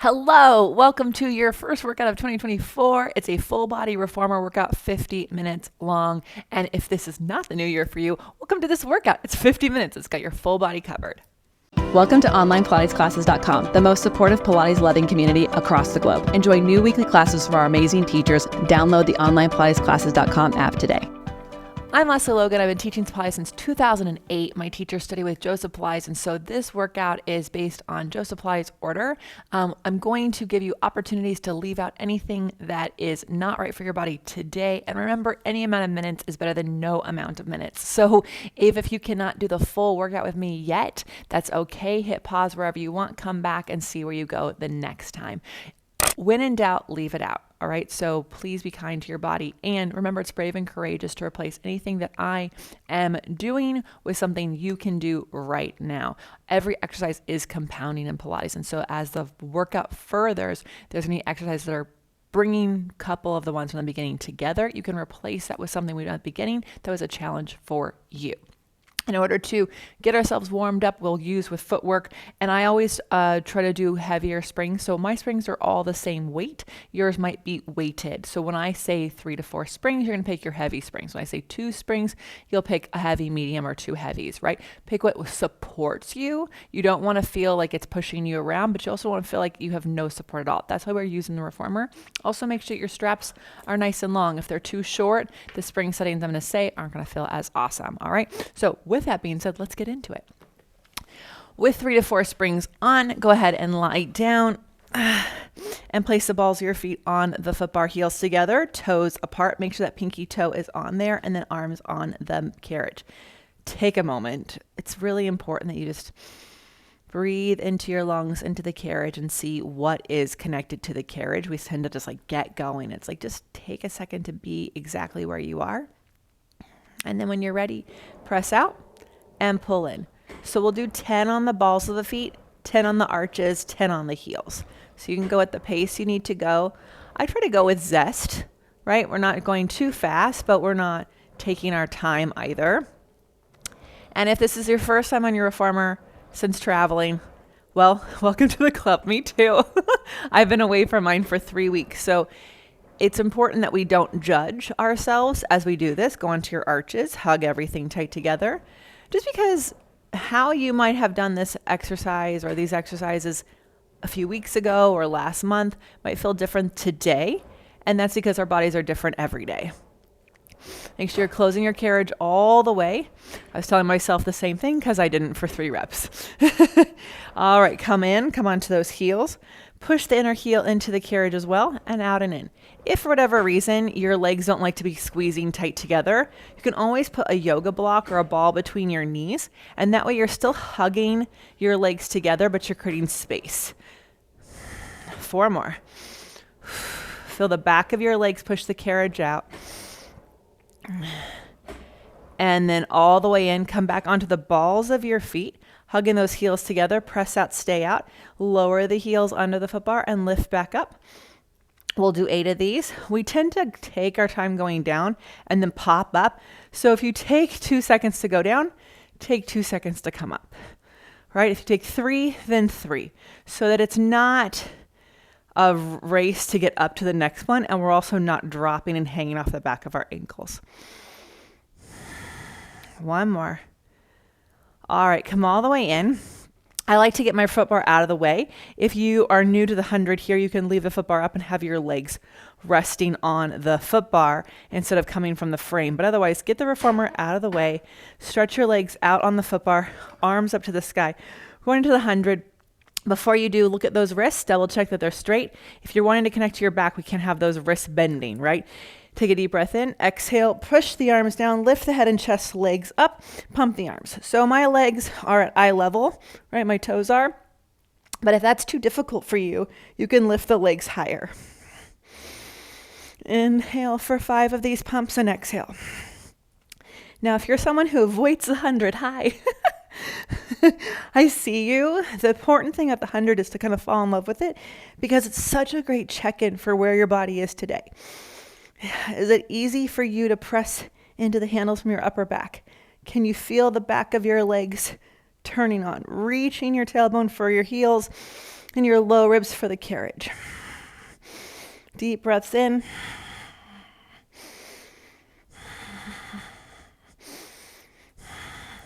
Hello, welcome to your first workout of 2024. It's a full body reformer workout, 50 minutes long. And if this is not the new year for you, welcome to this workout. It's 50 minutes. It's got your full body covered. Welcome to OnlinePilatesClasses.com, the most supportive Pilates-loving community across the globe. Enjoy new weekly classes from our amazing teachers. Download the OnlinePilatesClasses.com app today. I'm Lesley Logan. I've been teaching Pilates since 2008. My teachers study with Joseph Pilates, and so this workout is based on Joseph Pilates' order. I'm going to give you opportunities to leave out anything that is not right for your body today. And remember, any amount of minutes is better than no amount of minutes. So if you cannot do the full workout with me yet, that's okay. Hit pause wherever you want. Come back and see where you go the next time. When in doubt, leave it out. All right. So please be kind to your body. And remember, it's brave and courageous to replace anything that I am doing with something you can do right now. Every exercise is compounding in Pilates. And so as the workout furthers, there's any exercises that are bringing a couple of the ones from the beginning together. You can replace that with something we did at the beginning that was a challenge for you. In order to get ourselves warmed up, we'll use with Footwork. And I always try to do heavier springs. So my springs are all the same weight. Yours might be weighted. So when I say 3 to 4 springs, you're going to pick your heavy springs. When I say 2 springs, you'll pick a heavy, medium, or 2 heavies, right? Pick what supports you. You don't want to feel like it's pushing you around, but you also want to feel like you have no support at all. That's why we're using the reformer. Also make sure your straps are nice and long. If they're too short, the spring settings I'm going to say aren't going to feel as awesome. All right. So with that being said, let's get into it. With 3 to 4 springs on, go ahead and lie down and place the balls of your feet on the foot bar, heels together, toes apart. Make sure that pinky toe is on there and then arms on the carriage. Take a moment. It's really important that you just breathe into your lungs, into the carriage, and see what is connected to the carriage. We tend to just get going. It's just take a second to be exactly where you are. And then when you're ready, press out and pull in. So we'll do 10 on the balls of the feet, 10 on the arches, 10 on the heels. So you can go at the pace you need to go. I try to go with zest, right? We're not going too fast, but we're not taking our time either. And if this is your first time on your reformer since traveling, well, welcome to the club. Me too. I've been away from mine for 3 weeks. So it's important that we don't judge ourselves as we do this. Go onto your arches, hug everything tight together. Just because how you might have done this exercise or these exercises a few weeks ago or last month might feel different today. And that's because our bodies are different every day. Make sure you're closing your carriage all the way. I was telling myself the same thing because I didn't for 3 reps. All right, come onto those heels. Push the inner heel into the carriage as well and out and in. If for whatever reason your legs don't like to be squeezing tight together, you can always put a yoga block or a ball between your knees, and that way you're still hugging your legs together, but you're creating space. 4 more. Feel the back of your legs push the carriage out. And then all the way in, come back onto the balls of your feet, hugging those heels together, press out, stay out, lower the heels under the foot bar and lift back up. We'll do 8 of these. We tend to take our time going down and then pop up. So if you take 2 seconds to go down, take 2 seconds to come up, right? If you take 3, then 3, so that it's not a race to get up to the next one. And we're also not dropping and hanging off the back of our ankles. 1 more. All right, come all the way in. I like to get my foot bar out of the way. If you are new to the 100 here, you can leave the foot bar up and have your legs resting on the foot bar instead of coming from the frame. But otherwise, get the reformer out of the way. Stretch your legs out on the foot bar, arms up to the sky. Going into the 100. Before you do, look at those wrists, double check that they're straight. If you're wanting to connect to your back, we can't have those wrists bending, right? Take a deep breath in, exhale, push the arms down, lift the head and chest, legs up, pump the arms. So my legs are at eye level, right? My toes are. But if that's too difficult for you, you can lift the legs higher. Inhale for 5 of these pumps and exhale. Now, if you're someone who avoids the 100, hi. I see you. The important thing at the 100 is to kind of fall in love with it because it's such a great check-in for where your body is today. Is it easy for you to press into the handles from your upper back? Can you feel the back of your legs turning on, reaching your tailbone for your heels and your low ribs for the carriage. Deep breaths in.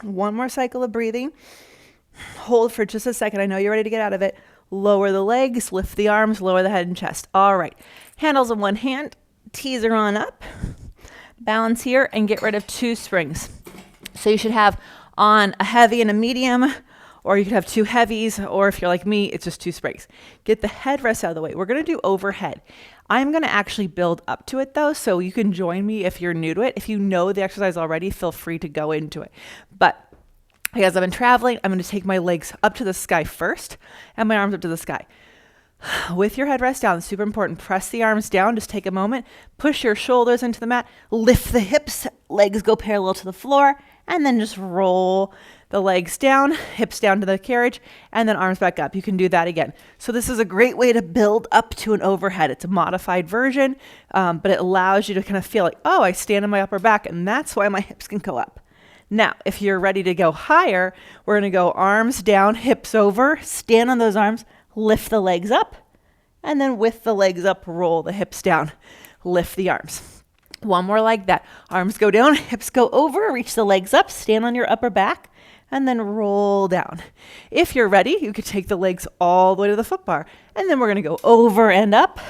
One more cycle of breathing. Hold for just a second. I know you're ready to get out of it. Lower the legs, lift the arms, lower the head and chest. All right. Handles in one hand, teaser on up. Balance here and get rid of 2 springs. So you should have on a heavy and a medium, or you could have 2 heavies, or if you're like me, it's just 2 springs. Get the headrest out of the way. We're going to do overhead. I'm going to actually build up to it though, so you can join me if you're new to it. If you know the exercise already, feel free to go into it. But because I've been traveling, I'm going to take my legs up to the sky first and my arms up to the sky. With your headrest down, it's super important. Press the arms down. Just take a moment. Push your shoulders into the mat. Lift the hips. Legs go parallel to the floor. And then just roll the legs down, hips down to the carriage, and then arms back up. You can do that again. So this is a great way to build up to an overhead. It's a modified version, but it allows you to kind of feel like, oh, I stand on my upper back, and that's why my hips can go up. Now, if you're ready to go higher, we're going to go arms down, hips over, stand on those arms, lift the legs up, and then with the legs up, roll the hips down, lift the arms. One more like that. Arms go down, hips go over, reach the legs up, stand on your upper back, and then roll down. If you're ready, you could take the legs all the way to the foot bar, and then we're going to go over and up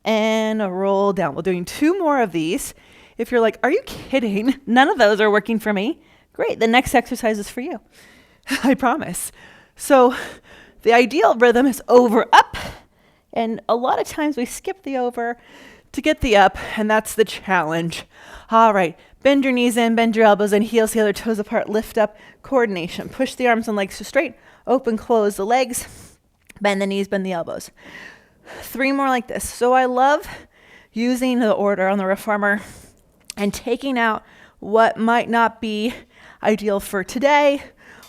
and roll down. We're doing 2 more of these. If you're like, are you kidding? None of those are working for me. Great. The next exercise is for you. I promise. So the ideal rhythm is over, up. And a lot of times we skip the over to get the up, and that's the challenge. All right. Bend your knees in, bend your elbows in, heels the other toes apart, lift up, coordination. Push the arms and legs to straight, open, close the legs, bend the knees, bend the elbows. 3 more like this. So I love using the order on the reformer and taking out what might not be ideal for today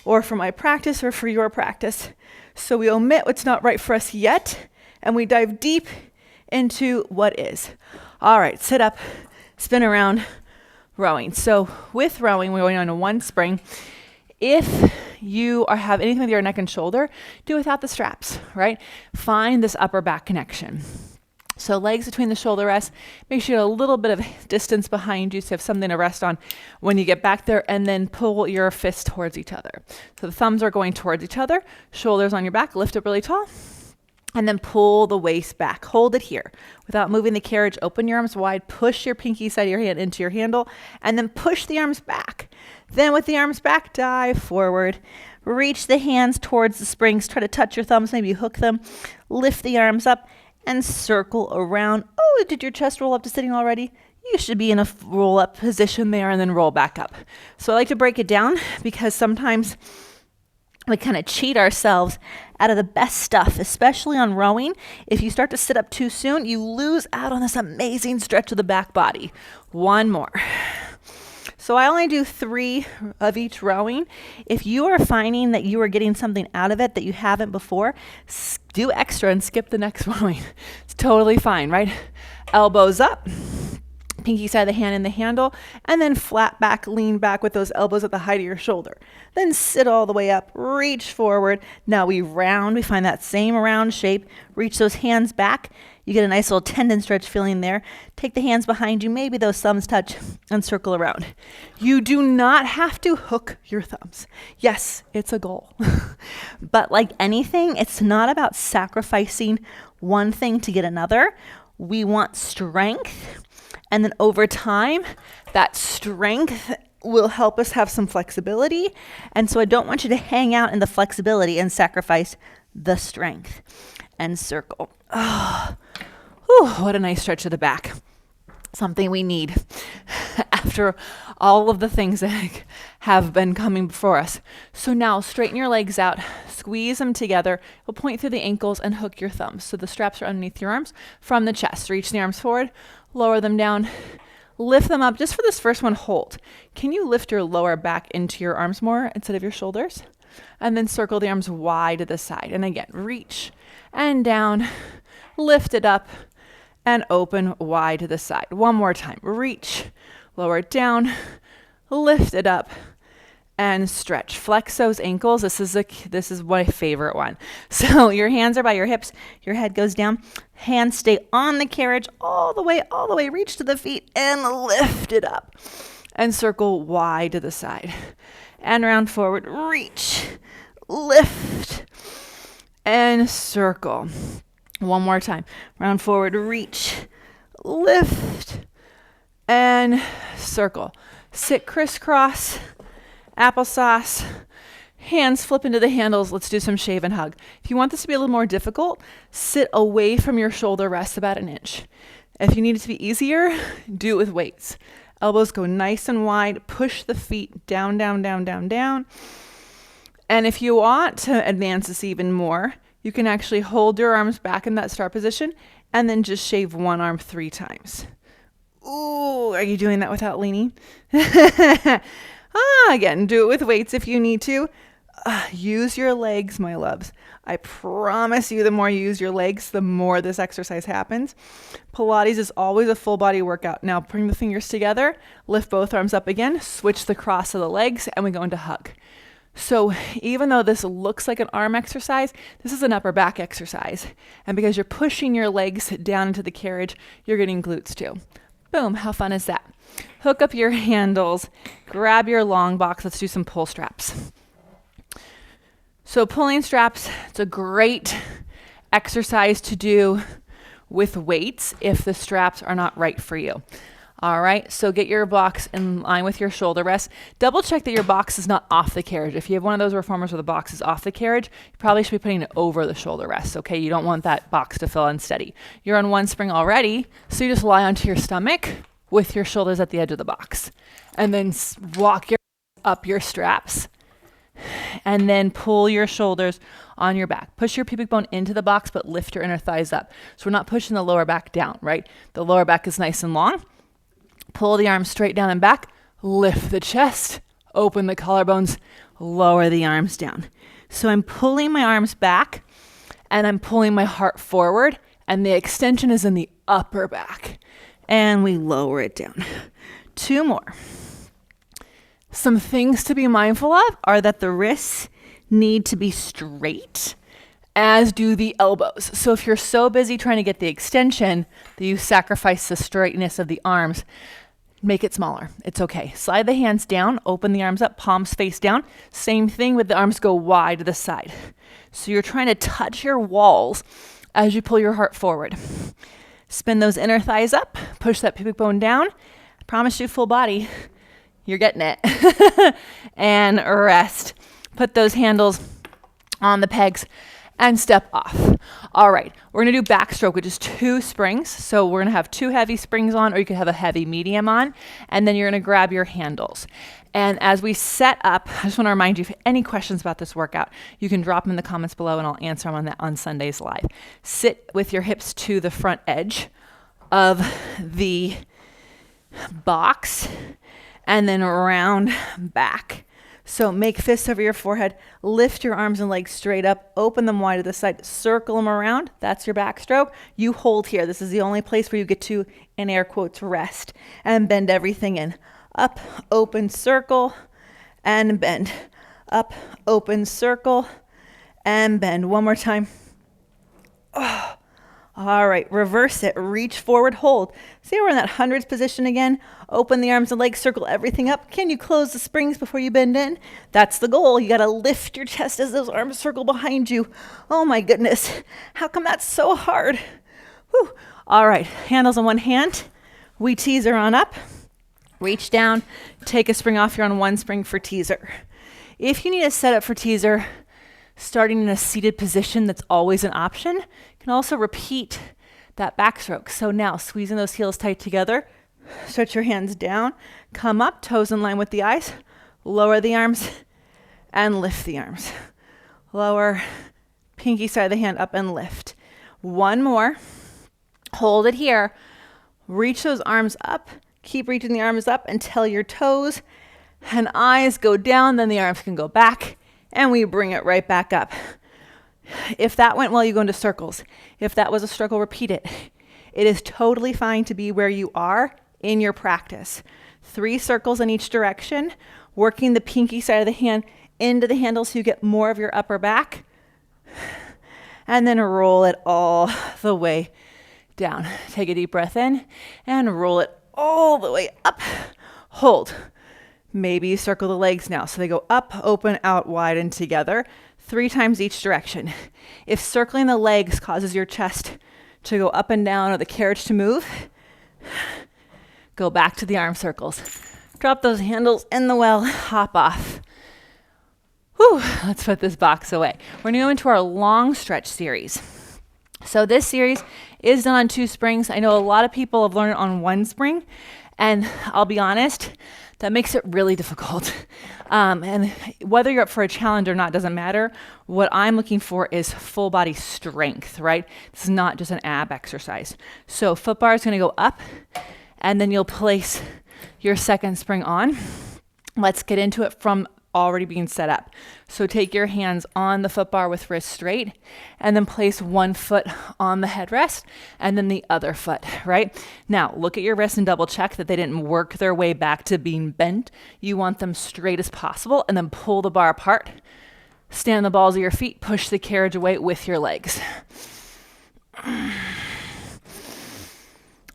or for my practice or for your practice. So we omit what's not right for us yet, and we dive deep into what is. All right, sit up, spin around, rowing. So with rowing, we're going on to 1 spring. If you have anything with your neck and shoulder, do without the straps, right? Find this upper back connection. So legs between the shoulder rests, make sure you have a little bit of distance behind you so you have something to rest on when you get back there, and then pull your fists towards each other. So the thumbs are going towards each other, shoulders on your back, lift up really tall, and then pull the waist back. Hold it here without moving the carriage. Open your arms wide, push your pinky side of your hand into your handle, and then push the arms back. Then with the arms back, dive forward. Reach the hands towards the springs. Try to touch your thumbs, maybe hook them. Lift the arms up and circle around. Oh, did your chest roll up to sitting already? You should be in a roll up position there and then roll back up. So I like to break it down because sometimes we kind of cheat ourselves out of the best stuff, especially on rowing. If you start to sit up too soon, you lose out on this amazing stretch of the back body. 1 more. So I only do 3 of each rowing. If you are finding that you are getting something out of it that you haven't before, do extra and skip the next rowing. It's totally fine, right? Elbows up, pinky side of the hand in the handle, and then flat back, lean back with those elbows at the height of your shoulder. Then sit all the way up, reach forward. Now we round, we find that same round shape, reach those hands back. You get a nice little tendon stretch feeling there. Take the hands behind you, maybe those thumbs touch, and circle around. You do not have to hook your thumbs. Yes, it's a goal. But like anything, it's not about sacrificing one thing to get another. We want strength. And then over time, that strength will help us have some flexibility. And so I don't want you to hang out in the flexibility and sacrifice the strength. And circle. Oh, whew, what a nice stretch of the back. Something we need after all of the things that have been coming before us. So now straighten your legs out, squeeze them together. You'll point through the ankles and hook your thumbs. So the straps are underneath your arms from the chest. Reach the arms forward, lower them down, lift them up. Just for this first one, hold. Can you lift your lower back into your arms more instead of your shoulders? And then circle the arms wide to the side. And again, reach and down, lift it up, and open wide to the side. 1 more time. Reach, lower it down, lift it up, and stretch. Flex those ankles. This is my favorite one. So your hands are by your hips, your head goes down, hands stay on the carriage all the way, reach to the feet and lift it up. And circle wide to the side. And round forward, reach, lift, and circle. One more time. Round forward, reach, lift, and circle. Sit crisscross, applesauce, hands flip into the handles. Let's do some shave and hug. If you want this to be a little more difficult, sit away from your shoulder rest about an inch. If you need it to be easier, do it with weights. Elbows go nice and wide. Push the feet down, down, down, down, down. And if you want to advance this even more, you can actually hold your arms back in that start position and then just shave one arm 3 times. Ooh, are you doing that without leaning? Again, do it with weights if you need to. Use your legs, my loves. I promise you, the more you use your legs, the more this exercise happens. Pilates is always a full body workout. Now bring the fingers together, lift both arms up again, switch the cross of the legs, and we go into hug. So even though this looks like an arm exercise, this is an upper back exercise. And because you're pushing your legs down into the carriage, you're getting glutes too. Boom, how fun is that? Hook up your handles, grab your long box. Let's do some pull straps. So pulling straps, it's a great exercise to do with weights if the straps are not right for you. All right, so get your box in line with your shoulder rest. Double check that your box is not off the carriage. If you have one of those reformers where the box is off the carriage, you probably should be putting it over the shoulder rest, okay? You don't want that box to feel unsteady. You're on one spring already, so you just lie onto your stomach with your shoulders at the edge of the box. And then walk up your straps. And then pull your shoulders on your back. Push your pubic bone into the box, but lift your inner thighs up. So we're not pushing the lower back down, right? The lower back is nice and long. Pull the arms straight down and back. Lift the chest. Open the collarbones. Lower the arms down. So I'm pulling my arms back and I'm pulling my heart forward, and the extension is in the upper back. And we lower it down. 2 more. Some things to be mindful of are that the wrists need to be straight, as do the elbows. So if you're so busy trying to get the extension that you sacrifice the straightness of the arms, make it smaller. It's okay. Slide the hands down, open the arms up, palms face down. Same thing with the arms go wide to the side. So you're trying to touch your walls as you pull your heart forward. Spin those inner thighs up, push that pubic bone down. I promise you, full body. You're getting it. And rest. Put those handles on the pegs and step off. All right, we're gonna do backstroke, which is 2 springs. So we're gonna have 2 heavy springs on, or you could have a heavy medium on, and then you're gonna grab your handles. And as we set up, I just wanna remind you, if you have any questions about this workout, you can drop them in the comments below and I'll answer them on Sundays live. Sit with your hips to the front edge of the box, and then round back. So make fists over your forehead, lift your arms and legs straight up, open them wide to the side, circle them around. That's your backstroke. You hold here. This is the only place where you get to, in air quotes, rest, and bend everything in. Up, open, circle, and bend. Up, open, circle, and bend. One more time. Oh. All right, reverse it, reach forward, hold. See, we're in that hundreds position again. Open the arms and legs, circle everything up. Can you close the springs before you bend in? That's the goal. You gotta lift your chest as those arms circle behind you. Oh my goodness, how come that's so hard? Whew. All right, handles in one hand. We teaser on up, reach down, take a spring off. You're on one spring for teaser. If you need a setup for teaser, starting in a seated position, that's always an option. You can also repeat that backstroke. So now squeezing those heels tight together, stretch your hands down, come up, toes in line with the eyes, lower the arms and lift the arms. Lower, pinky side of the hand up and lift. One more, hold it here, reach those arms up, keep reaching the arms up until your toes and eyes go down, then the arms can go back. And we bring it right back up. If that went well, you go into circles. If that was a struggle, repeat it. It is totally fine to be where you are in your practice. 3 circles in each direction. working the pinky side of the hand into the handle so you get more of your upper back. And then roll it all the way down. Take a deep breath in and roll it all the way up. Hold. Maybe you circle the legs now. So they go up, open, out, wide, and together 3 times each direction. If circling the legs causes your chest to go up and down or the carriage to move, go back to the arm circles. Drop those handles in the well, hop off. Whew, let's put this box away. We're going to go into our long stretch series. So this series is done on 2 springs. I know a lot of people have learned it on 1 spring, and I'll be honest, that makes it really difficult. And whether you're up for a challenge or not doesn't matter. What I'm looking for is full body strength, right? This is not just an ab exercise. So foot bar is going to go up, and then you'll place your second spring on. Let's get into it from already being set up. So take your hands on the foot bar with wrists straight, and then place one foot on the headrest and then the other foot, right? Now look at your wrists and double check that they didn't work their way back to being bent. You want them straight as possible, and then pull the bar apart. Stand on the balls of your feet, push the carriage away with your legs.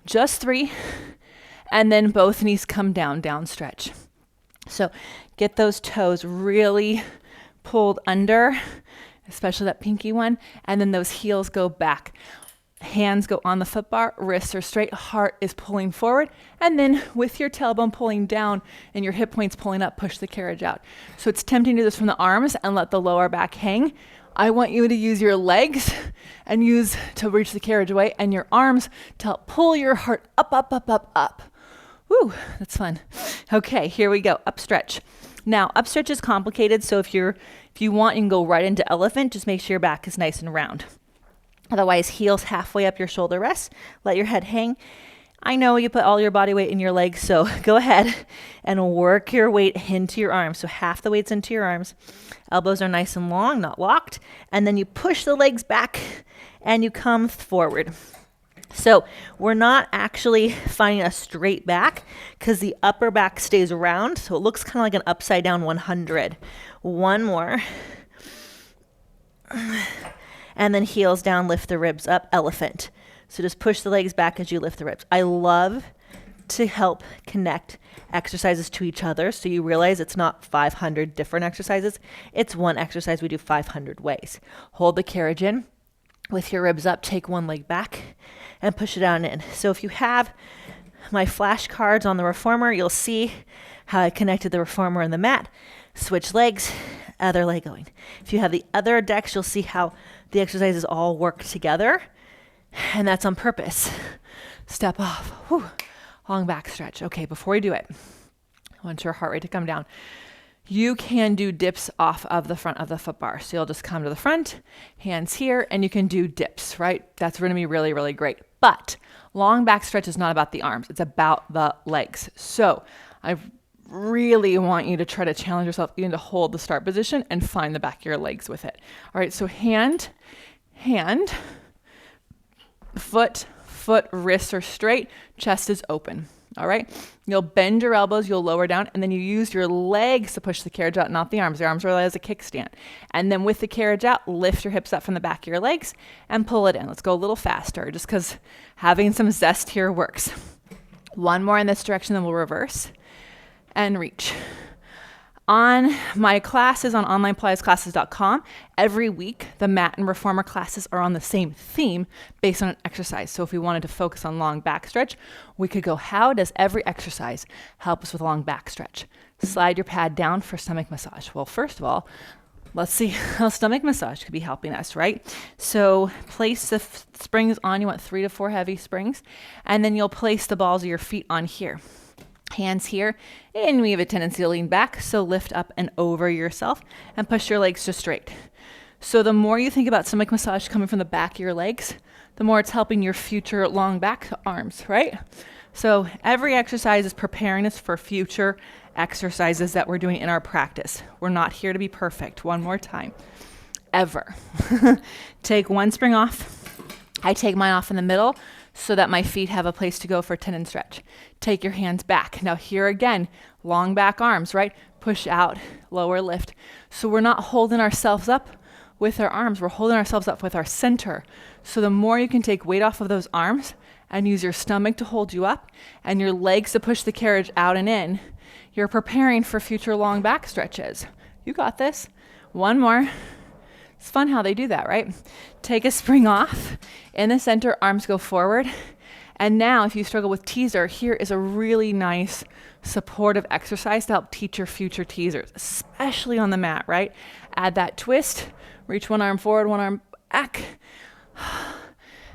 Just 3, and then both knees come down, down stretch. So get those toes really pulled under, especially that pinky one, and then those heels go back. Hands go on the foot bar, wrists are straight, heart is pulling forward, and then with your tailbone pulling down and your hip points pulling up, push the carriage out. So it's tempting to do this from the arms and let the lower back hang. I want you to use your legs and use to reach the carriage away, and your arms to help pull your heart up, up, up, up, up. Woo, that's fun. Okay, here we go, up stretch. Now, up stretch is complicated, so if you want, you can go right into elephant. Just make sure your back is nice and round. Otherwise, heels halfway up your shoulder rests. Let your head hang. I know you put all your body weight in your legs, so go ahead and work your weight into your arms. So half the weight's into your arms. Elbows are nice and long, not locked. And then you push the legs back and you come forward. So we're not actually finding a straight back because the upper back stays round. So it looks kind of like an upside down 100. One more. And then heels down, lift the ribs up, elephant. So just push the legs back as you lift the ribs. I love to help connect exercises to each other so you realize it's not 500 different exercises. It's one exercise we do 500 ways. Hold the carriage in with your ribs up, take one leg back and push it down in. So if you have my flashcards on the reformer, you'll see how I connected the reformer and the mat. Switch legs, other leg going. If you have the other decks, you'll see how the exercises all work together, and that's on purpose. Step off. Whew. Long back stretch. Okay, before you do it, I want your heart rate to come down. You can do dips off of the front of the foot bar. So you'll just come to the front, hands here, and you can do dips, right? That's going to be really, really great. But long back stretch is not about the arms. It's about the legs. So I really want you to try to challenge yourself even to hold the start position and find the back of your legs with it. All right, so hand, foot, wrists are straight, chest is open. All right, you'll bend your elbows, you'll lower down, and then you use your legs to push the carriage out, not the arms. The arms are as a kickstand. And then with the carriage out, lift your hips up from the back of your legs and pull it in. Let's go a little faster just because having some zest here works. One more in this direction, then we'll reverse and reach. On my classes on onlinepilatesclasses.com, every week the mat and reformer classes are on the same theme based on an exercise. So if we wanted to focus on long back stretch, we could go, how does every exercise help us with long back stretch? Slide your pad down for stomach massage. Well, first of all, let's see how stomach massage could be helping us, right? So place the springs on. You want 3 to 4 heavy springs, and then you'll place the balls of your feet on here. Hands here, and we have a tendency to lean back, so lift up and over yourself and push your legs just straight. So the more you think about stomach massage coming from the back of your legs, the more it's helping your future long back arms, right? So every exercise is preparing us for future exercises that we're doing in our practice. We're not here to be perfect. One more time. Ever. Take one spring off. I take mine off in the middle so that my feet have a place to go for tendon stretch. Take your hands back. Now here again, long back arms, right? push out, lower lift. So we're not holding ourselves up with our arms, we're holding ourselves up with our center. So the more you can take weight off of those arms and use your stomach to hold you up and your legs to push the carriage out and in, you're preparing for future long back stretches. You got this. One more. It's fun how they do that, right? Take a spring off. In the center, arms go forward. And now if you struggle with teaser, here is a really nice supportive exercise to help teach your future teasers, especially on the mat, right? Add that twist, reach one arm forward, one arm back.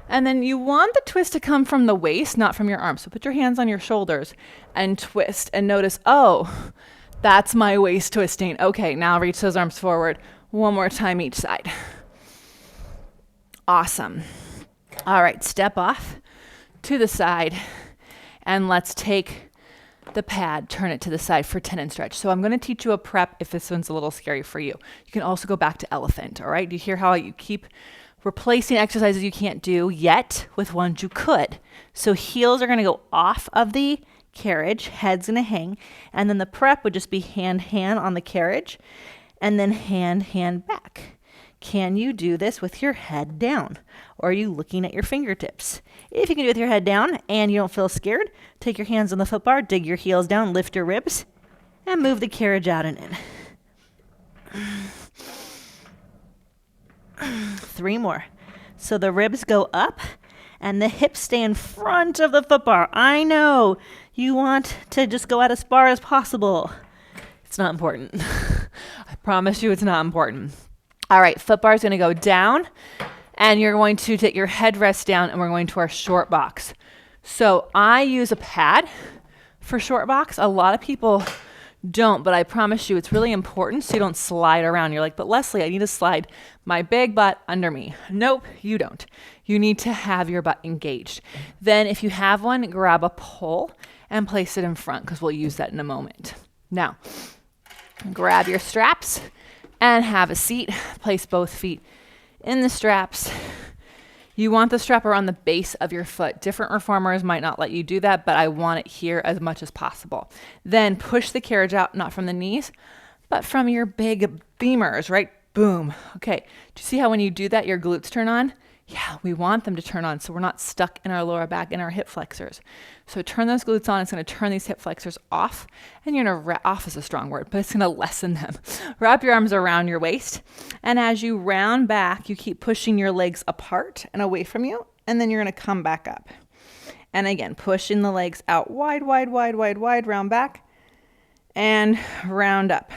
And then you want the twist to come from the waist, not from your arms. So put your hands on your shoulders and twist and notice, oh, that's my waist twisting. Okay, now reach those arms forward. One more time each side. Awesome. All right, step off to the side and let's take the pad, turn it to the side for tendon stretch. So I'm going to teach you a prep if this one's a little scary for you. You can also go back to elephant, all right? Do you hear how you keep replacing exercises you can't do yet with ones you could? So heels are going to go off of the carriage, head's going to hang, and then the prep would just be hand on the carriage, and then hand back. Can you do this with your head down? Or are you looking at your fingertips? If you can do it with your head down and you don't feel scared, take your hands on the foot bar, dig your heels down, lift your ribs, and move the carriage out and in. 3 more. So the ribs go up and the hips stay in front of the foot bar. I know you want to just go out as far as possible. It's not important. I promise you it's not important. All right, foot bar is going to go down and you're going to take your headrest down and we're going to our short box. So I use a pad for short box. A lot of people don't, but I promise you it's really important so you don't slide around. You're like, but Lesley, I need to slide my big butt under me. Nope, you don't. You need to have your butt engaged. Then if you have one, grab a pole and place it in front because we'll use that in a moment. Now, grab your straps and have a seat. Place both feet in the straps. You want the strap around the base of your foot. Different reformers might not let you do that, but I want it here as much as possible. Then push the carriage out, not from the knees, but from your big beamers, right? Boom. Okay. Do you see how when you do that, your glutes turn on? Yeah, we want them to turn on so we're not stuck in our lower back and our hip flexors. So turn those glutes on. It's going to turn these hip flexors off. And you're going to, off is a strong word, but it's going to lessen them. Wrap your arms around your waist. And as you round back, you keep pushing your legs apart and away from you. And then you're going to come back up. And again, pushing the legs out wide, round back and round up.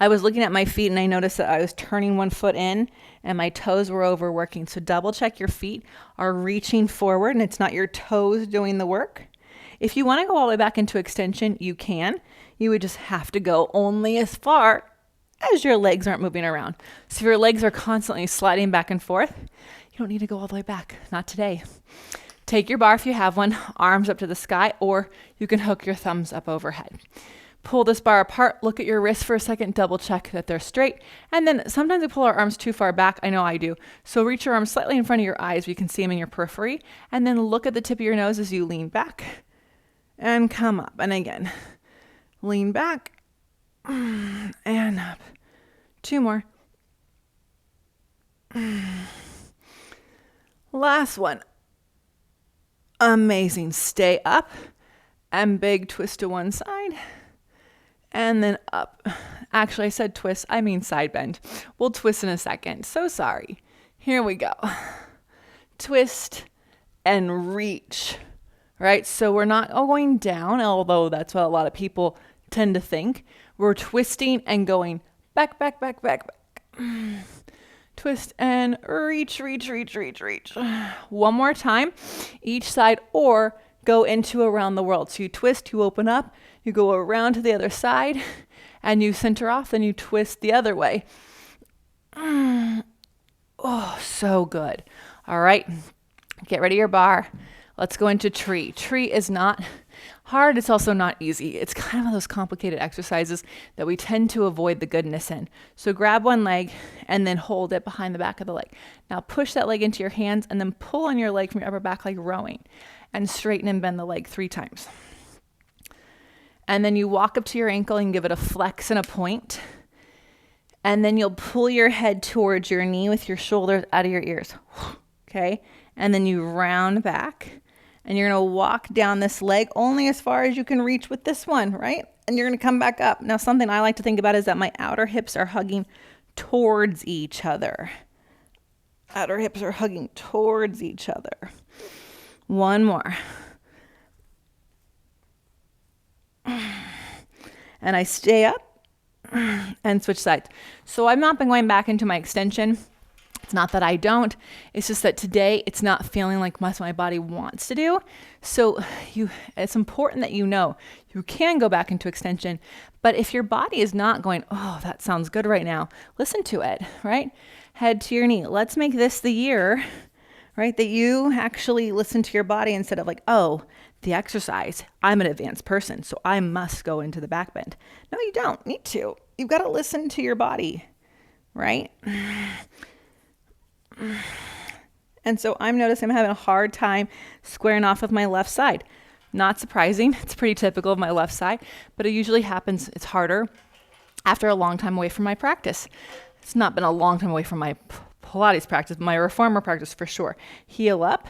I was looking at my feet and I noticed that I was turning one foot in and my toes were overworking. So double check your feet are reaching forward and it's not your toes doing the work. If you want to go all the way back into extension, you can. You would just have to go only as far as your legs aren't moving around. So if your legs are constantly sliding back and forth, you don't need to go all the way back. Not today. Take your bar if you have one, arms up to the sky, or you can hook your thumbs up overhead. Pull this bar apart, look at your wrists for a second, double check that they're straight. And then sometimes we pull our arms too far back. I know I do. So reach your arms slightly in front of your eyes. You can see them in your periphery. And then look at the tip of your nose as you lean back and come up. And again, lean back and up. 2 more. Last one. Amazing. Stay up and big twist to one side. And then up. Actually, I said twist. I mean side bend. We'll twist in a second. So sorry. Here we go. Twist and reach. Right? So we're not going down, although that's what a lot of people tend to think. We're twisting and going back. Twist and reach. One more time. Each side, or go into around the world. So you twist, you open up. You go around to the other side and you center off, then you twist the other way. Oh, so good. All right, get ready your bar. Let's go into tree. Tree is not hard. It's also not easy. It's kind of one of those complicated exercises that we tend to avoid the goodness in. So grab one leg and then hold it behind the back of the leg. Now push that leg into your hands and then pull on your leg from your upper back like rowing and straighten and bend the leg 3 times. And then you walk up to your ankle and give it a flex and a point. And then you'll pull your head towards your knee with your shoulders out of your ears. Okay? And then you round back. And you're going to walk down this leg only as far as you can reach with this one, right? And you're going to come back up. Now, something I like to think about is that my outer hips are hugging towards each other. Outer hips are hugging towards each other. One more. And I stay up and switch sides. So I've not been going back into my extension. It's not that I don't. It's just that today it's not feeling like what my body wants to do. So it's important that you know you can go back into extension. But if your body is not going, oh, that sounds good right now, listen to it, right? Head to your knee. Let's make this the year, right, that you actually listen to your body instead of like, oh, the exercise, I'm an advanced person, so I must go into the back bend. No, you don't need to. You've got to listen to your body, right? And so I'm noticing I'm having a hard time squaring off with my left side. Not surprising. It's pretty typical of my left side, but it usually happens, it's harder after a long time away from my practice. It's not been a long time away from my Pilates practice, my reformer practice for sure. Heel up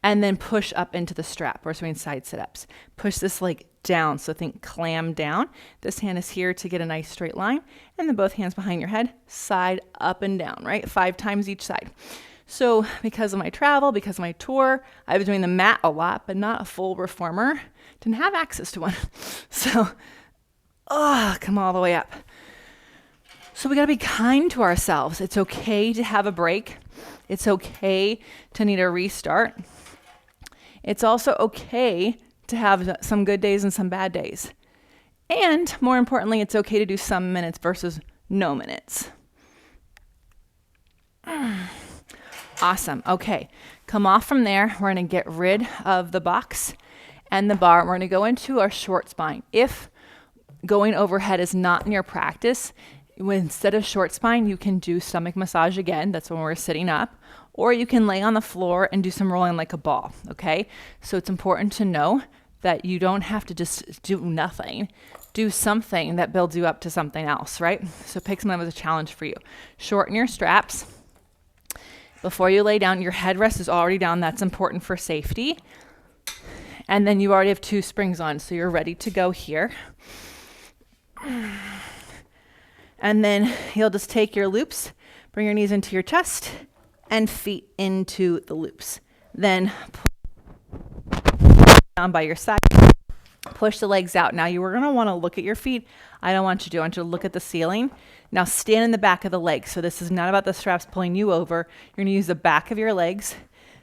and then push up into the strap. We're doing side sit-ups. Push this leg down. So think clam down. This hand is here to get a nice straight line. And then both hands behind your head, side up and down, right? 5 times each side. So because of my travel, because of my tour, I was doing the mat a lot, but not a full reformer. Didn't have access to one. So, come all the way up. So we got to be kind to ourselves. It's okay to have a break. It's okay to need a restart. It's also okay to have some good days and some bad days. And more importantly, it's okay to do some minutes versus no minutes. Awesome. Okay. Come off from there. We're going to get rid of the box and the bar. We're going to go into our short spine. If going overhead is not in your practice, instead of short spine, you can do stomach massage again. That's when we're sitting up. Or you can lay on the floor and do some rolling like a ball, okay? So it's important to know that you don't have to just do nothing. Do something that builds you up to something else, right? So pick something that was a challenge for you. Shorten your straps. Before you lay down, your headrest is already down. That's important for safety. And then you already have 2 springs on, so you're ready to go here. And then you'll just take your loops, bring your knees into your chest, and feet into the loops. Then down by your side. Push the legs out. Now you are going to want to look at your feet. I don't want you to. I want you to look at the ceiling. Now stand in the back of the legs. So this is not about the straps pulling you over. You're going to use the back of your legs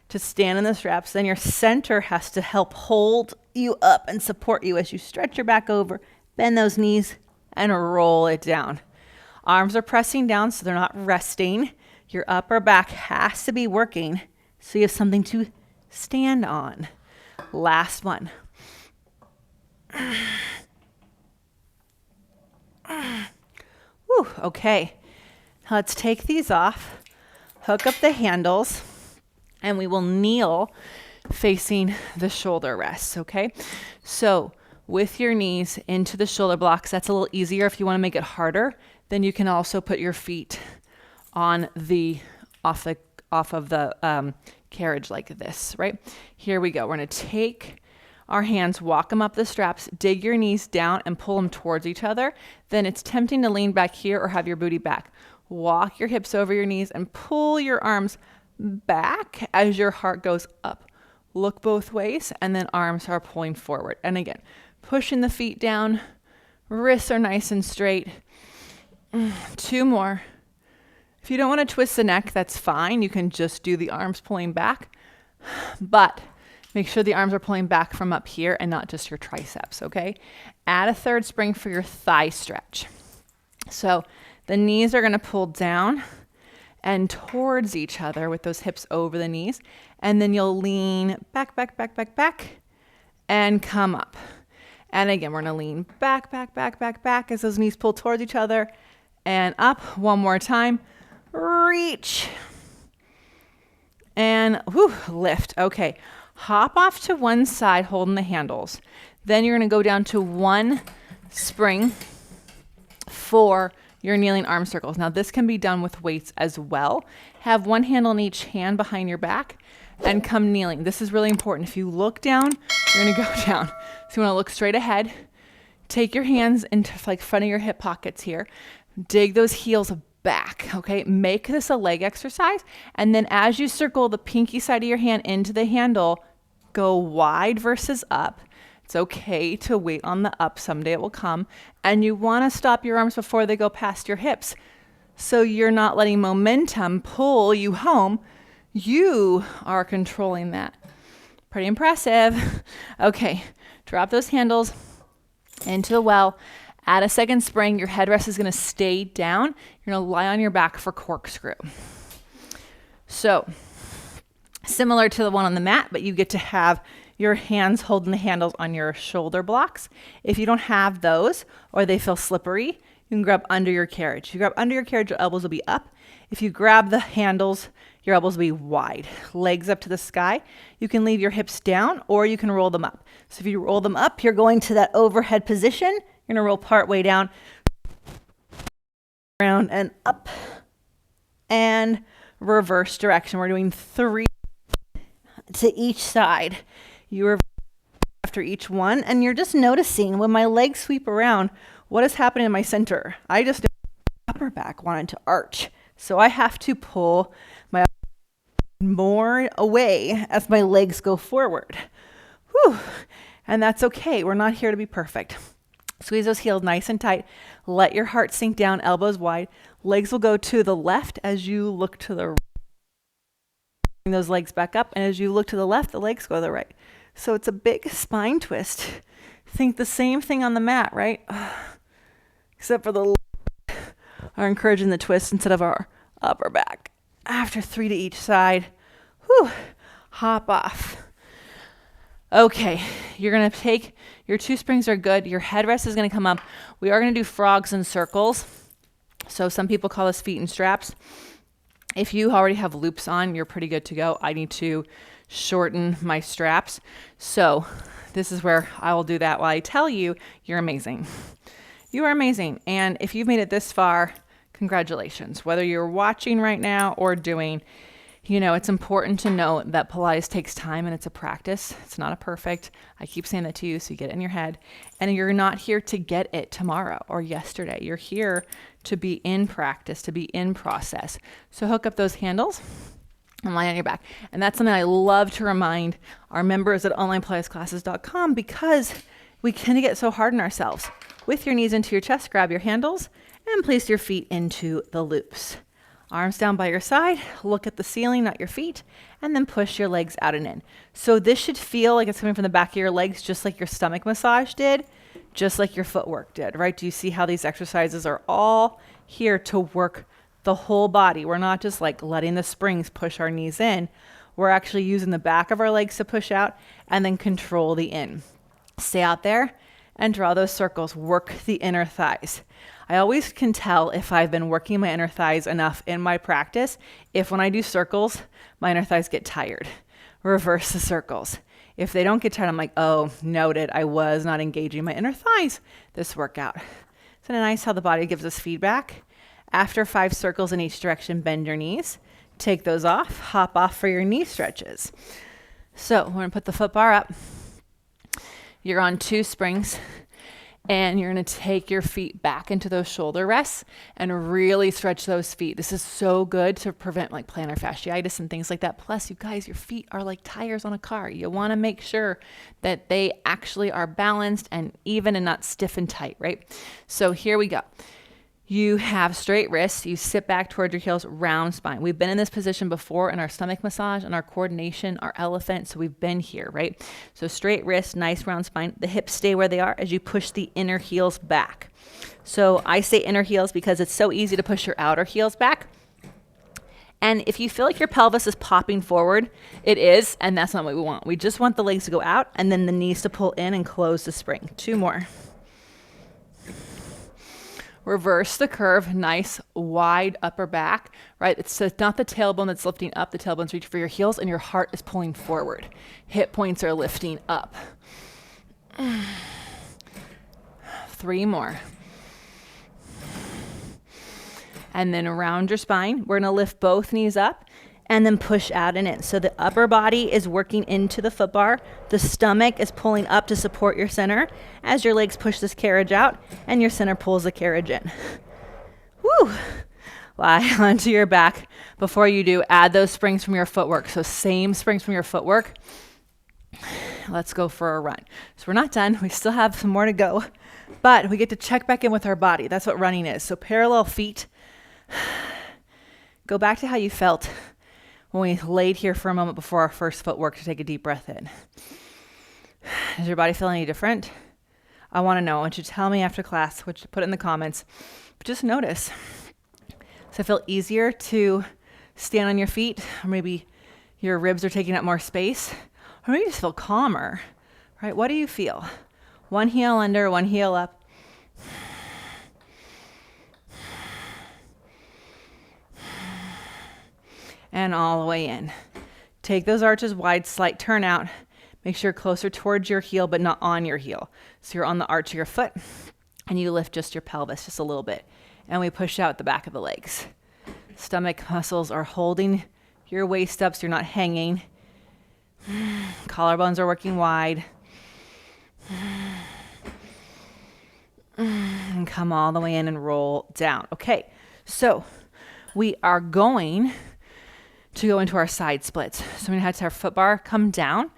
to stand in the straps. Then your center has to help hold you up and support you as you stretch your back over, bend those knees, and roll it down. Arms are pressing down so they're not resting. Your upper back has to be working so you have something to stand on. Last one. Whew, okay. Now let's take these off, hook up the handles, and we will kneel facing the shoulder rests, okay? So with your knees into the shoulder blocks, that's a little easier. If you want to make it harder, then you can also put your feet on the off of the carriage like this, right? Here we go. We're going to take our hands, walk them up the straps, dig your knees down and pull them towards each other. Then it's tempting to lean back here or have your booty back. Walk your hips over your knees and pull your arms back as your heart goes up. Look both ways and then arms are pulling forward. And again, pushing the feet down, wrists are nice and straight. 2 more. If you don't want to twist the neck, that's fine. You can just do the arms pulling back. But make sure the arms are pulling back from up here and not just your triceps, okay? Add a 3rd spring for your thigh stretch. So the knees are going to pull down and towards each other with those hips over the knees. And then you'll lean back, back, back, back, back, and come up. And again, we're going to lean back, back, back, back, back as those knees pull towards each other. And up. One more time. Reach. And lift. Okay. Hop off to one side holding the handles. Then you're going to go down to 1 spring for your kneeling arm circles. Now this can be done with weights as well. Have 1 handle in each hand behind your back and come kneeling. This is really important. If you look down, you're going to go down. So you want to look straight ahead. Take your hands into like front of your hip pockets here. Dig those heels back, okay? Make this a leg exercise. And then as you circle the pinky side of your hand into the handle, go wide versus up. It's okay to wait on the up. Someday it will come. And you want to stop your arms before they go past your hips. So you're not letting momentum pull you home. You are controlling that. Pretty impressive. Okay, drop those handles into the well. Add a second spring. Your headrest is going to stay down. You're going to lie on your back for corkscrew. So similar to the one on the mat, but you get to have your hands holding the handles on your shoulder blocks. If you don't have those or they feel slippery, you can grab under your carriage. If you grab under your carriage, your elbows will be up. If you grab the handles, your elbows will be wide. Legs up to the sky. You can leave your hips down or you can roll them up. So if you roll them up, you're going to that overhead position. You're going to roll part way down, around and up, and reverse direction. We're doing 3 to each side. You reverse after each one, and you're just noticing when my legs sweep around, what is happening in my center. I just upper back wanted to arch, so I have to pull my more away as my legs go forward. Whew. And that's okay. We're not here to be perfect. Squeeze those heels nice and tight. Let your heart sink down, elbows wide. Legs will go to the left as you look to the right. Bring those legs back up, and as you look to the left, the legs go to the right. So it's a big spine twist. Think the same thing on the mat, right? Except for the legs are encouraging the twist instead of our upper back. After 3 to each side, whew, hop off. Okay, you're going to take your 2 springs are good. Your headrest is going to come up. We are going to do frogs and circles. So some people call this feet and straps. If you already have loops on, you're pretty good to go. I need to shorten my straps. So this is where I will do that while I tell you, you're amazing. You are amazing. And if you've made it this far, congratulations. Whether you're watching right now or doing, it's important to know that Pilates takes time and it's a practice. It's not a perfect. I keep saying that to you so you get it in your head. And you're not here to get it tomorrow or yesterday. You're here to be in practice, to be in process. So hook up those handles and lie on your back. And that's something I love to remind our members at onlinepilatesclasses.com because we can get so hard on ourselves. With your knees into your chest, grab your handles and place your feet into the loops. Arms down by your side, look at the ceiling, not your feet, and then push your legs out and in. So this should feel like it's coming from the back of your legs, just like your stomach massage did, just like your footwork did, right? Do you see how these exercises are all here to work the whole body? We're not just like letting the springs push our knees in. We're actually using the back of our legs to push out and then control the in. Stay out there and draw those circles. Work the inner thighs. I always can tell if I've been working my inner thighs enough in my practice, if when I do circles, my inner thighs get tired. Reverse the circles. If they don't get tired, I'm like, oh, noted, I was not engaging my inner thighs this workout. Isn't it nice how the body gives us feedback? After 5 circles in each direction, bend your knees. Take those off. Hop off for your knee stretches. So we're going to put the foot bar up. You're on 2 springs. And you're going to take your feet back into those shoulder rests and really stretch those feet. This is so good to prevent like plantar fasciitis and things like that. Plus, you guys, your feet are like tires on a car. You want to make sure that they actually are balanced and even and not stiff and tight, right? So here we go. You have straight wrists. You sit back toward your heels, round spine. We've been in this position before in our stomach massage and our coordination, our elephant. So we've been here, right? So straight wrists, nice round spine. The hips stay where they are as you push the inner heels back. So I say inner heels because it's so easy to push your outer heels back. And if you feel like your pelvis is popping forward, it is, and that's not what we want. We just want the legs to go out and then the knees to pull in and close the spring. 2 more. Reverse the curve, nice wide upper back, right? It's not the tailbone that's lifting up, the tailbone's reaching for your heels and your heart is pulling forward. Hip points are lifting up. 3 more. And then around your spine, we're gonna lift both knees up and then push out and in. So the upper body is working into the foot bar. The stomach is pulling up to support your center as your legs push this carriage out and your center pulls the carriage in. Woo! Lie onto your back. Before you do, add those springs from your footwork. So same springs from your footwork. Let's go for a run. So we're not done. We still have some more to go, but we get to check back in with our body. That's what running is. So parallel feet. Go back to how you felt when we laid here for a moment before our first footwork to take a deep breath in. Does your body feel any different? I want to know. I want you to tell me after class, which put it in the comments. But just notice. Does it feel easier to stand on your feet? Or maybe your ribs are taking up more space? Or maybe you just feel calmer, right? What do you feel? One heel under, one heel up. And all the way in. Take those arches wide, slight turn out. Make sure you're closer towards your heel, but not on your heel. So you're on the arch of your foot, and you lift just your pelvis just a little bit. And we push out the back of the legs. Stomach muscles are holding your waist up so you're not hanging. Collarbones are working wide. And come all the way in and roll down. Okay, so we are going to go into our side splits. So we're gonna have our foot bar come down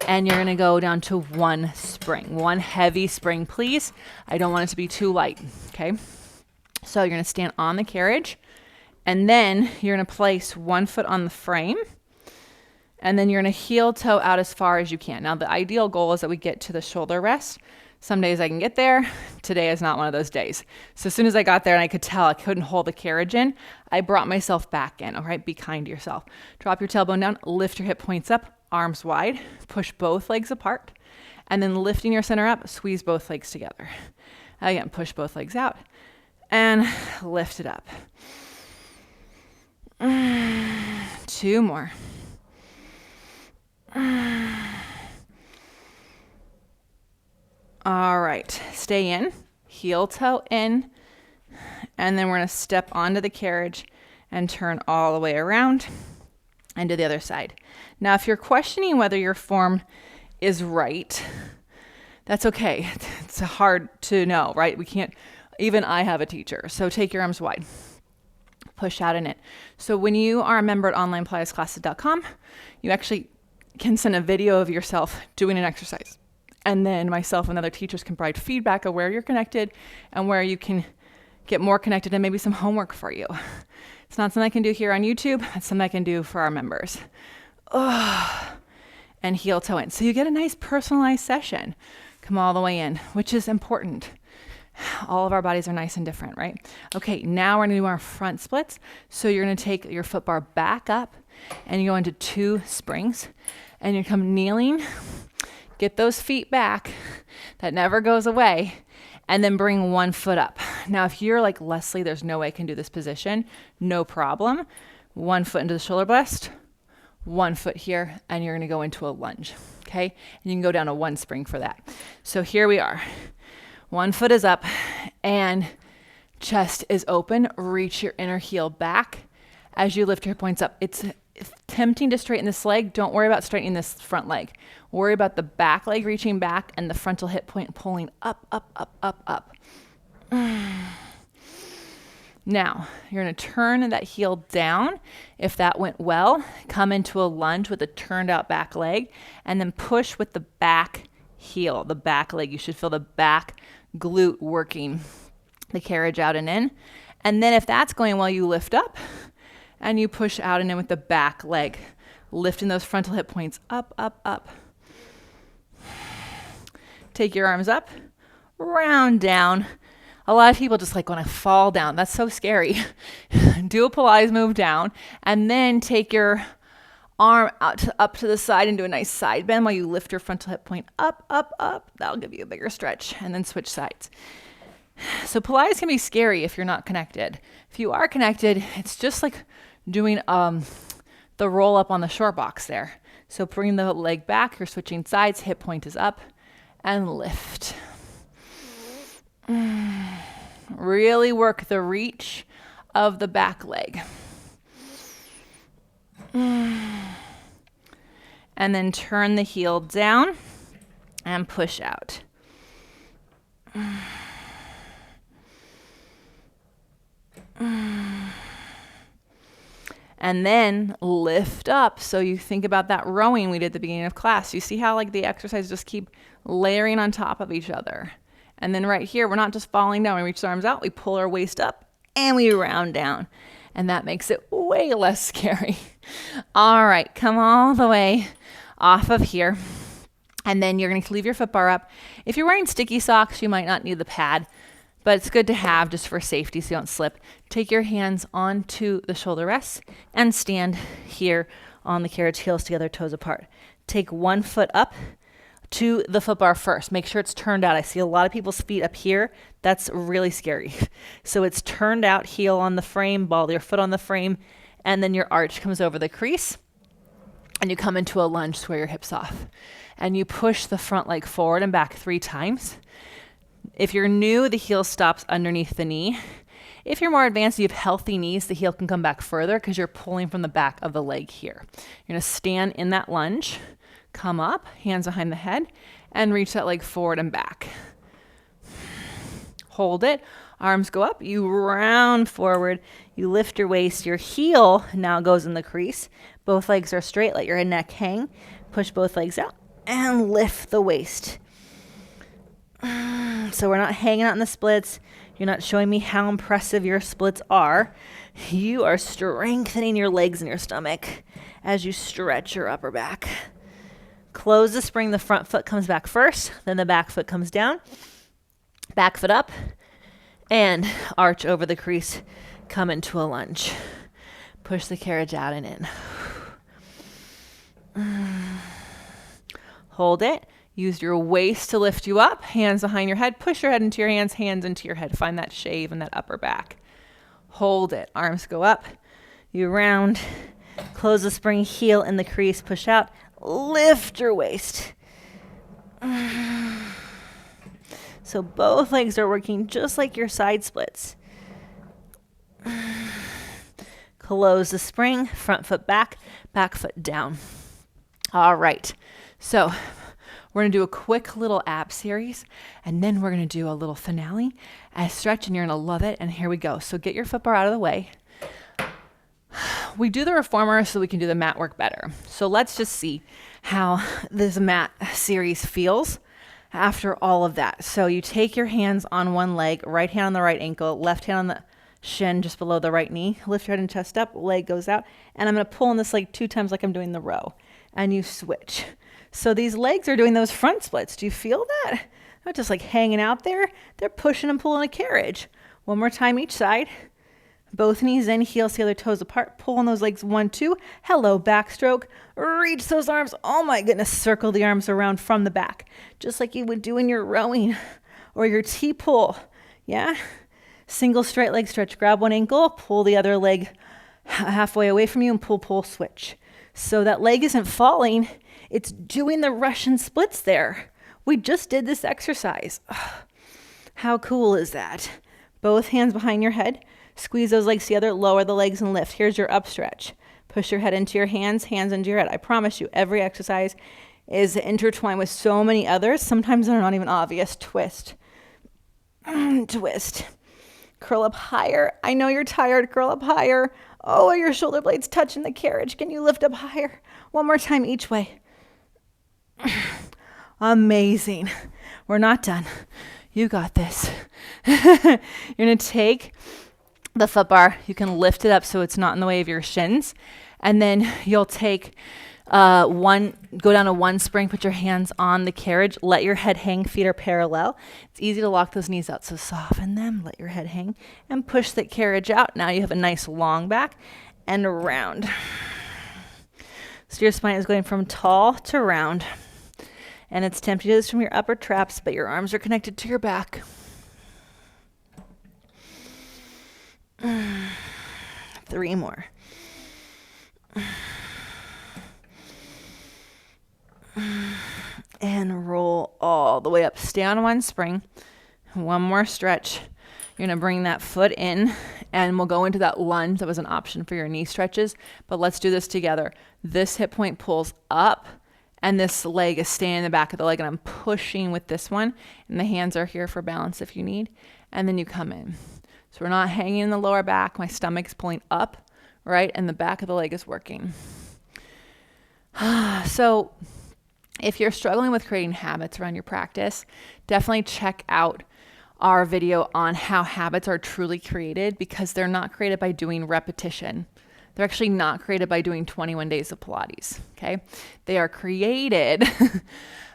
and you're gonna go down to one spring. One heavy spring, please. I don't want it to be too light, okay? So you're gonna stand on the carriage and then you're gonna place one foot on the frame and then you're gonna heel toe out as far as you can. Now the ideal goal is that we get to the shoulder rest. Some days I can get there. Today is not one of those days. So as soon as I got there and I could tell I couldn't hold the carriage in, I brought myself back in, all right? Be kind to yourself. Drop your tailbone down, lift your hip points up, arms wide, push both legs apart, and then lifting your center up, squeeze both legs together. Again, push both legs out and lift it up. 2 more. All right, stay in, heel toe in, and then we're gonna step onto the carriage and turn all the way around and to the other side. Now, if you're questioning whether your form is right, that's okay. It's hard to know, right? We can't, even I have a teacher. So take your arms wide, push out in it. So when you are a member at onlinepilatesclasses.com, you actually can send a video of yourself doing an exercise. And then myself and other teachers can provide feedback of where you're connected and where you can get more connected and maybe some homework for you. It's not something I can do here on YouTube. It's something I can do for our members. And heel toe in. So you get a nice personalized session. Come all the way in, which is important. All of our bodies are nice and different, right? Okay, now we're gonna do our front splits. So you're gonna take your foot bar back up and you go into 2 springs and you come kneeling. Get those feet back. That never goes away. And then bring one foot up. Now, if you're like, Lesley, there's no way I can do this position, no problem. One foot into the shoulder blast, one foot here, and you're gonna go into a lunge, okay? And you can go down to 1 spring for that. So here we are. 1 foot is up and chest is open. Reach your inner heel back as you lift your points up. It's tempting to straighten this leg. Don't worry about straightening this front leg. Worry about the back leg reaching back and the frontal hip point pulling up, up, up, up, up. Now, you're going to turn that heel down. If that went well, come into a lunge with a turned out back leg and then push with the back heel, the back leg. You should feel the back glute working the carriage out and in. And then if that's going well, you lift up and you push out and in with the back leg, lifting those frontal hip points up, up, up. Take your arms up, round down. A lot of people just like want to fall down. That's so scary. Do a Pilates move down and then take your arm up to the side and do a nice side bend while you lift your frontal hip point up, up, up. That'll give you a bigger stretch and then switch sides. So Pilates can be scary if you're not connected. If you are connected, it's just like doing the roll up on the short box there. So bring the leg back, you're switching sides, hip point is up, and lift. Really work the reach of the back leg. And then turn the heel down and push out. And then lift up. So you think about that rowing we did at the beginning of class. You see how like the exercises just keep layering on top of each other. And then right here, we're not just falling down. We reach the arms out, we pull our waist up, and we round down. And that makes it way less scary. All right, come all the way off of here. And then you're going to leave your foot bar up. If you're wearing sticky socks, you might not need the pad, but it's good to have just for safety so you don't slip. Take your hands onto the shoulder rests and stand here on the carriage, heels together, toes apart. Take one foot up to the foot bar first. Make sure it's turned out. I see a lot of people's feet up here. That's really scary. So it's turned out, heel on the frame, ball your foot on the frame, and then your arch comes over the crease, and you come into a lunge, square your hips off. And you push the front leg forward and back 3 times. If you're new, the heel stops underneath the knee. If you're more advanced, you have healthy knees, the heel can come back further because you're pulling from the back of the leg here. You're going to stand in that lunge, come up, hands behind the head, and reach that leg forward and back. Hold it. Arms go up. You round forward. You lift your waist. Your heel now goes in the crease. Both legs are straight. Let your neck hang. Push both legs out and lift the waist. So we're not hanging out in the splits. You're not showing me how impressive your splits are. You are strengthening your legs and your stomach as you stretch your upper back. Close the spring. The front foot comes back first. Then the back foot comes down. Back foot up. And arch over the crease. Come into a lunge. Push the carriage out and in. Hold it. Use your waist to lift you up. Hands behind your head. Push your head into your hands. Hands into your head. Find that shave in that upper back. Hold it. Arms go up. You round. Close the spring. Heel in the crease. Push out. Lift your waist. So both legs are working just like your side splits. Close the spring. Front foot back. Back foot down. All right. So we're going to do a quick little ab series, and then we're going to do a little finale, a stretch, and you're going to love it. And here we go. So get your foot bar out of the way. We do the reformer so we can do the mat work better. So let's just see how this mat series feels after all of that. So you take your hands on one leg, right hand on the right ankle, left hand on the shin just below the right knee. Lift your head and chest up, leg goes out, and I'm going to pull on this leg 2 times like I'm doing the row. And you switch. So these legs are doing those front splits. Do you feel that? They're not just like hanging out there. They're pushing and pulling a carriage. One more time each side. Both knees in, heels the other toes apart. Pull on those legs 1, 2. Hello, backstroke. Reach those arms. Oh my goodness. Circle the arms around from the back. Just like you would do in your rowing or your T-pull. Yeah? Single straight leg stretch. Grab one ankle. Pull the other leg halfway away from you and pull, pull, switch. So that leg isn't falling. It's doing the Russian splits there. We just did this exercise. How cool is that? Both hands behind your head. Squeeze those legs together. Lower the legs and lift. Here's your up stretch. Push your head into your hands, hands into your head. I promise you, every exercise is intertwined with so many others. Sometimes they're not even obvious. Twist. Twist. Curl up higher. I know you're tired. Curl up higher. Oh, are your shoulder blades touching the carriage? Can you lift up higher? One more time each way. Amazing. We're not done. You got this. You're going to take the foot bar. You can lift it up so it's not in the way of your shins. And then you'll take go down to one spring, put your hands on the carriage, let your head hang, feet are parallel. It's easy to lock those knees out, so soften them, let your head hang, and push the carriage out. Now you have a nice long back and round. So your spine is going from tall to round. And it's tempting to do this from your upper traps, but your arms are connected to your back. 3 more. And roll all all the way up. Stay on one spring. One more stretch. You're going to bring that foot in, and we'll go into that lunge. That was an option for your knee stretches, but let's do this together. This hip point pulls up, and this leg is staying in the back of the leg, and I'm pushing with this one, and the hands are here for balance if you need, and then you come in. So we're not hanging in the lower back. My stomach's pulling up, right, and the back of the leg is working. So if you're struggling with creating habits around your practice, definitely check out our video on how habits are truly created, because they're not created by doing repetition. They're actually not created by doing 21 days of Pilates, okay? They are created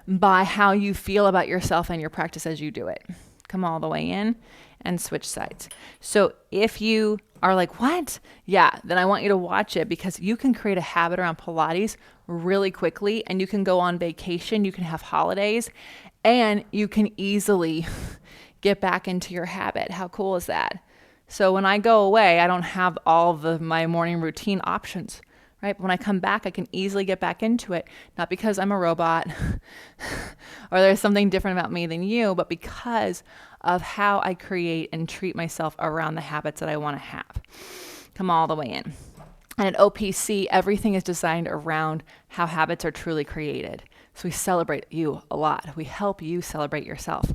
by how you feel about yourself and your practice as you do it. Come all the way in and switch sides. So if you are like, what? Yeah, then I want you to watch it, because you can create a habit around Pilates really quickly, and you can go on vacation, you can have holidays, and you can easily get back into your habit. How cool is that? So when I go away, I don't have all of my morning routine options, right? But when I come back, I can easily get back into it, not because I'm a robot or there's something different about me than you, but because of how I create and treat myself around the habits that I want to have. Come all the way in. And at OPC, everything is designed around how habits are truly created. So we celebrate you a lot. We help you celebrate yourself.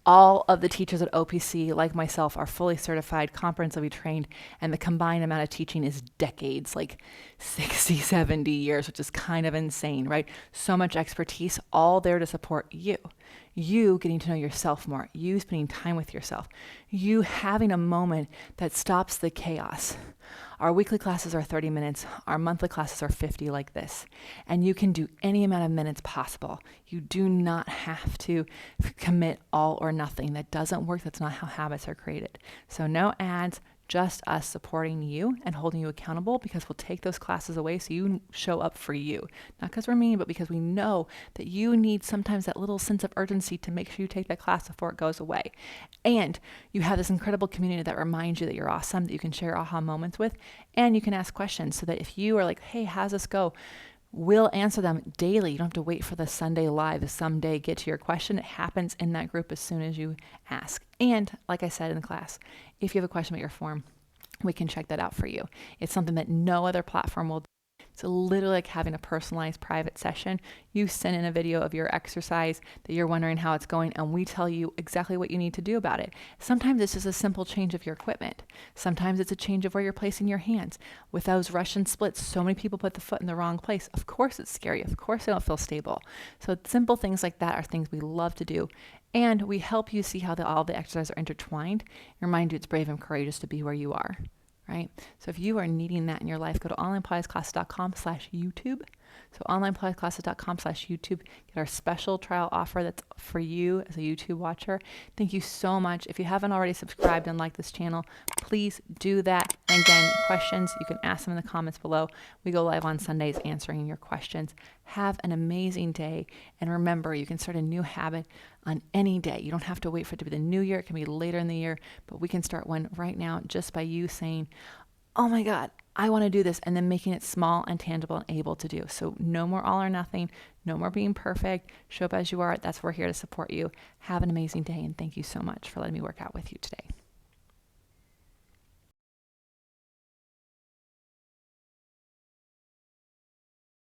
All of the teachers at OPC, like myself, are fully certified, comprehensively trained, and the combined amount of teaching is decades, like 60, 70 years, which is kind of insane, right? So much expertise, all there to support you. You getting to know yourself more, you spending time with yourself, you having a moment that stops the chaos. Our weekly classes are 30 minutes. Our monthly classes are 50 like this. And you can do any amount of minutes possible. You do not have to commit all or nothing. That doesn't work. That's not how habits are created. So no ads, just us supporting you and holding you accountable, because we'll take those classes away so you show up for you. Not because we're mean, but because we know that you need sometimes that little sense of urgency to make sure you take that class before it goes away. And you have this incredible community that reminds you that you're awesome, that you can share aha moments with, and you can ask questions so that if you are like, hey, how's this go? We'll answer them daily. You don't have to wait for the Sunday live to someday get to your question. It happens in that group as soon as you ask. And like I said in the class, if you have a question about your form, we can check that out for you. It's something that no other platform will do. It's literally like having a personalized private session. You send in a video of your exercise that you're wondering how it's going, and we tell you exactly what you need to do about it. Sometimes it's just a simple change of your equipment. Sometimes it's a change of where you're placing your hands. With those Russian splits, so many people put the foot in the wrong place. Of course it's scary. Of course they don't feel stable. So simple things like that are things we love to do. And we help you see how all the exercises are intertwined. Remind you it's brave and courageous to be where you are. Right? So if you are needing that in your life, go to onlinepilatesclasses.com/YouTube. So onlinepilatesclasses.com/YouTube. Get our special trial offer that's for you as a YouTube watcher. Thank you so much. If you haven't already subscribed and liked this channel, please do that. And again, questions, you can ask them in the comments below. We go live on Sundays answering your questions. Have an amazing day. And remember, you can start a new habit on any day. You don't have to wait for it to be the new year. It can be later in the year, but we can start one right now just by you saying, oh my God, I want to do this, and then making it small and tangible and able to do. So no more all or nothing, no more being perfect. Show up as you are. That's where we're here to support you. Have an amazing day, and thank you so much for letting me work out with you today.